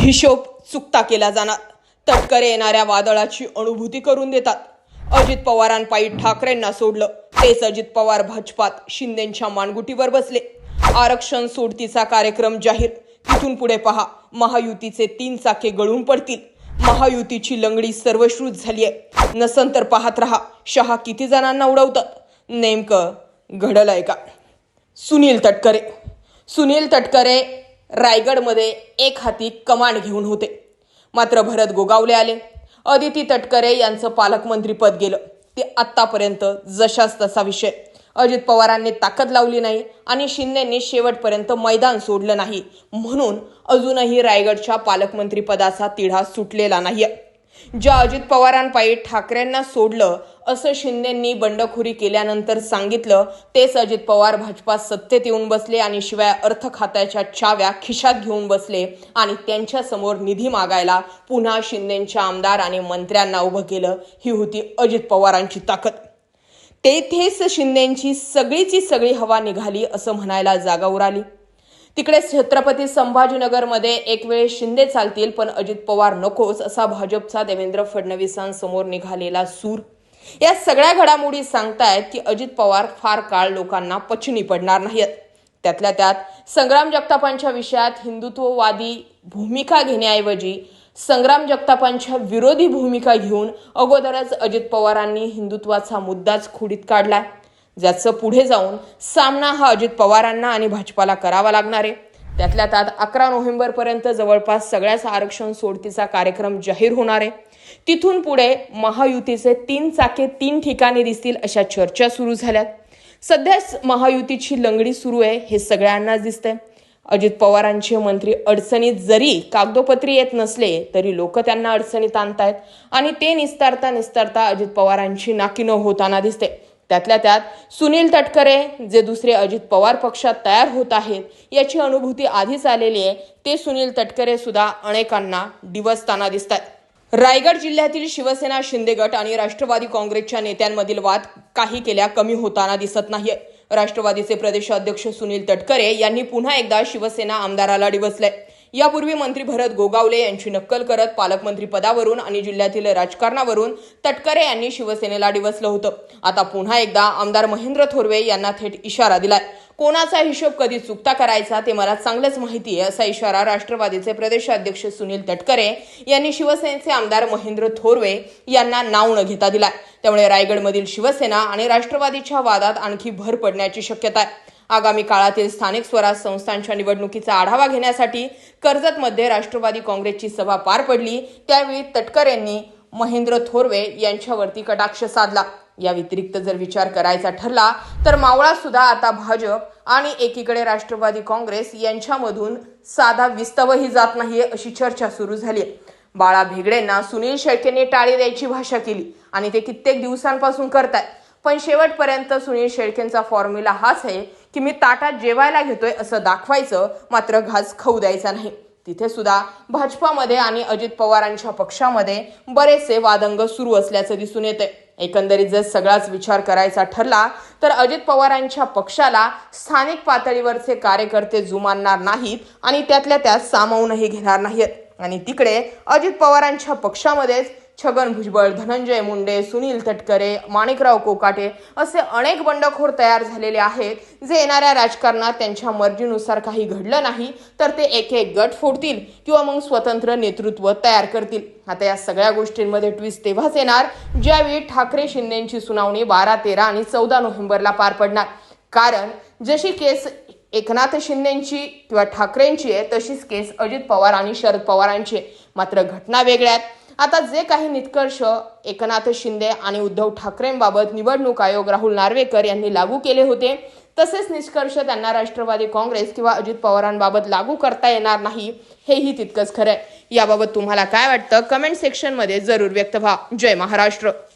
हिशोब चुकता केला जाणार. तटकरे येणाऱ्या वादळाची अनुभूती करून देतात. अजित पवारांपायी ठाकरेंना सोडलं, तेच अजित पवार भाजपात शिंदेंच्या मानगुटीवर बसले. आरक्षण सोडतीचा कार्यक्रम जाहीर. तिथून पुढे पहा, महायुतीचे 3 चाके गळून पडतील. महायुतीची लंगडी सर्वश्रुत झाली आहे. नसन तर पाहत रहा, शहा किती जणांना उडवतात. नेमकं घडलंय का? सुनील तटकरे रायगडमध्ये एक हाती कमांड घेऊन होते. मात्र भरत गोगावले आले. अदिती तटकरे यांचं पालकमंत्रीपद गेलं. ते आत्तापर्यंत जशाच तसा विषय. अजित पवारांनी ताकद लावली नाही आणि शिंदेंनी शेवटपर्यंत मैदान सोडलं नाही, म्हणून अजूनही रायगडच्या पालकमंत्रीपदाचा तिढा सुटलेला नाहीये. ज्या अजित पवारांपायी ठाकरेंना सोडलं असं शिंदेंनी बंडखोरी केल्यानंतर सांगितलं, तेच अजित पवार भाजपात सत्तेत येऊन बसले आणि शिवाय अर्थ खात्याच्या चाव्या खिशात घेऊन बसले आणि त्यांच्या समोर निधी मागायला पुन्हा शिंदेंच्या आमदार आणि मंत्र्यांना उभं केलं. ही होती अजित पवारांची ताकद. तेथेच शिंदेंची सगळीची सगळी हवा निघाली असं म्हणायला जागा उराली. तिकडे छत्रपती संभाजीनगरमध्ये एक वेळ शिंदे चालतील पण अजित पवार नकोच असा भाजपचा देवेंद्र फडणवीसांसमोर निघालेला सूर. या सगळ्या घडामोडी सांगतायत की अजित पवार फार काळ लोकांना पचनी पडणार नाहीत. त्यातल्या त्यात संग्राम जगतापांच्या विषयात हिंदुत्ववादी भूमिका घेण्याऐवजी संग्राम जगतापांच्या विरोधी भूमिका घेऊन अगोदरच अजित पवारांनी हिंदुत्वाचा मुद्दाच खोडीत काढलाय, ज्याचं पुढे जाऊन सामना हा अजित पवारांना आणि भाजपाला करावा लागणार आहे. त्यातल्या त्यात 11 नोव्हेंबरपर्यंत जवळपास सगळ्याच आरक्षण सोडतीचा कार्यक्रम जाहीर होणार आहे. तिथून पुढे महायुतीचे 3 चाके 3 ठिकाणी दिसतील अशा चर्चा सुरू झाल्यात. सध्याच महायुतीची लंगडी सुरू आहे हे सगळ्यांनाच दिसतंय. अजित पवारांचे मंत्री अडचणीत जरी कागदोपत्री येत नसले तरी लोक त्यांना अडचणीत आणतायत आणि ते निस्तारता अजित पवारांची नाकी न होताना दिसते. त्यातल्या त्यात सुनील तटकरे जे दुसरे अजित पवार पक्षात तयार होत आहेत याची अनुभूती आधीच आलेली आहे. ते सुनील तटकरे सुद्धा अनेकांना डिवचताना दिसतात. रायगड जिल्ह्यातील शिवसेना, शिंदे गट आणि राष्ट्रवादी काँग्रेसच्या नेत्यांमधील वाद काही केल्या कमी होताना दिसत नाहीये. राष्ट्रवादीचे प्रदेशाध्यक्ष सुनील तटकरे यांनी पुन्हा एकदा शिवसेना आमदाराला डिवचलंय. यापूर्वी मंत्री भरत गोगावले यांची नक्कल करत पालकमंत्री पदावरून आणि जिल्ह्यातील राजकारणावरून तटकरे यांनी शिवसेनेला डिवचलं होतं. आता पुन्हा एकदा आमदार महेंद्र थोरवे यांना थेट इशारा दिलाय. कोणाचा हिशोब कधी चुकता करायचा ते मला चांगलंच माहिती आहे असा इशारा राष्ट्रवादीचे प्रदेशाध्यक्ष सुनील तटकरे यांनी शिवसेनेचे आमदार महेंद्र थोरवे यांना नाव न घेता दिलाय. त्यामुळे रायगडमधील शिवसेना आणि राष्ट्रवादीच्या वादात आणखी भर पडण्याची शक्यता आहे. आगामी काळातील स्थानिक स्वराज संस्थांच्या निवडणुकीचा आढावा घेण्यासाठी कर्जतमध्ये राष्ट्रवादी काँग्रेसची सभा पार पडली. त्यावेळी तटकरेंनी महेंद्र थोरवे यांच्यावरती कटाक्ष साधला. या व्यतिरिक्त जर विचार करायचा ठरला तर मावळा सुद्धा आता भाजप आणि एकीकडे राष्ट्रवादी काँग्रेस यांच्यामधून साधा विस्तवही जात नाहीये अशी चर्चा सुरू झाली आहे. बाळा भेगडेंना सुनील शेळकेंनी टाळी द्यायची भाषा केली आणि ते कित्येक दिवसांपासून करतायत. पण शेवटपर्यंत सुनील शेळकेंचा फॉर्म्युला हाच आहे की मी ताटात जेवायला घेतोय असं दाखवायचं, मात्र घास खाऊ द्यायचा नाही. तिथे सुद्धा भाजपामध्ये आणि अजित पवारांच्या पक्षामध्ये बरेचसे वादंग सुरू असल्याचं दिसून येते. एकंदरीत जर सगळाच विचार करायचा ठरला तर अजित पवारांच्या पक्षाला स्थानिक पातळीवरचे कार्यकर्ते जुमानणार नाहीत आणि त्यातल्या त्यात सामावूनही घेणार नाहीत. आणि तिकडे अजित पवारांच्या पक्षामध्येच छगन भुजबळ, धनंजय मुंडे, सुनील तटकरे, माणिकराव कोकाटे असे अनेक बंडखोर तयार झालेले आहेत, जे येणाऱ्या राजकारणात त्यांच्या मर्जीनुसार काही घडलं नाही तर ते एक गट फोडतील किंवा मग स्वतंत्र नेतृत्व तयार करतील. आता या सगळ्या गोष्टींमध्ये ट्विस्ट तेव्हाच येणार ज्यावेळी ठाकरे शिंदेंची सुनावणी 12, 13 आणि 14 नोव्हेंबरला पार पडणार. कारण जशी केस एकनाथ शिंदेंची किंवा ठाकरेंची आहे तशीच केस अजित पवार आणि शरद पवारांची आहे. मात्र घटना वेगळ्यात. आता जे काही निष्कर्ष एकनाथ शिंदे आणि उद्धव ठाकरेंबाबत निवडणूक आयोग राहुल नार्वेकर यांनी लागू केले होते तसेच निष्कर्ष त्यांना राष्ट्रवादी काँग्रेस किंवा अजित पवारांबाबत लागू करता येणार नाही हेही तितकंच खरं आहे. याबाबत तुम्हाला काय वाटतं कमेंट सेक्शनमध्ये जरूर व्यक्त व्हा. जय महाराष्ट्र.